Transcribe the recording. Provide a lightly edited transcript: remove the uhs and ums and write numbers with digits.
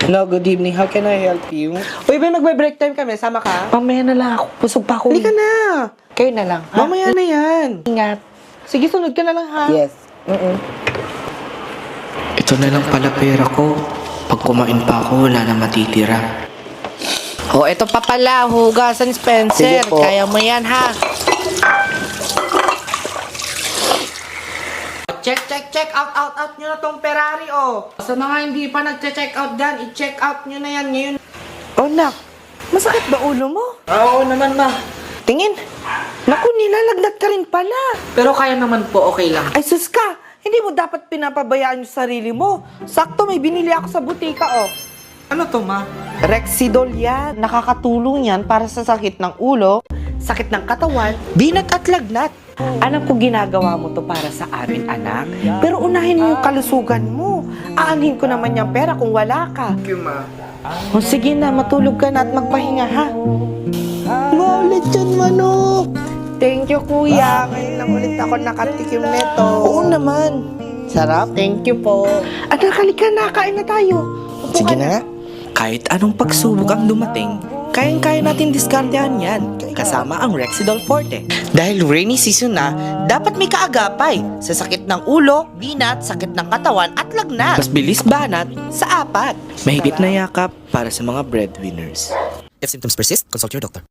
Hello, good evening. How can I help you? Uy, ba magbe-break time kami? Sama ka? Mamaya na lang ako. Busog pa ako. Hindi ka na. Kayo na lang, ha? Mamaya na yan. Ingat. Sige, sunod ka na lang, ha? Yes. Ito na lang pala pera ko. Pag kumain pa ako, wala na matitira. Oh, ito pa pala. Hugasan, Spencer. Sige po. Kaya mo yan, ha? Check out nyo na tong Ferrari, oh. Sa mga hindi pa nag-check out dyan, i-check out nyo na yan ngayon. Oh, nak. Masakit ba ulo mo? Oo naman, ma. Tingin. Naku, nilalagnat ka rin pala. Pero kaya naman po, okay lang. Ay, sus ka. Hindi mo dapat pinapabayaan yung sarili mo. Sakto, may binili ako sa butika, oh. Ano to, ma? Rexidol yan. Nakakatulong yan para sa sakit ng ulo, sakit ng katawan, binat at lagnat. Alam ko ginagawa mo to para sa amin, anak. Pero unahin mo yung kalusugan mo. Aanhin ko naman yung pera kung wala ka. Thank you, ma. O sige na, matulog ka na at magpahinga, ha? Wow, lechon manok! Thank you, kuya. Ngayon lang ulit ako nakatikim nito. Oo naman. Sarap. Thank you po. Anak, halika na. Kain na tayo. Upo Sige ka na nga. Kahit anong pagsubok ang dumating, kayang-kaya natin diskartehan yan. Kasama ang Rexidol Forte. Dahil rainy season na, dapat may kaagapay sa sakit ng ulo, binat, sakit ng katawan at lagnat. Mas bilis banat sa apat. Mahigpit na yakap para sa mga breadwinners. If symptoms persist, consult your doctor.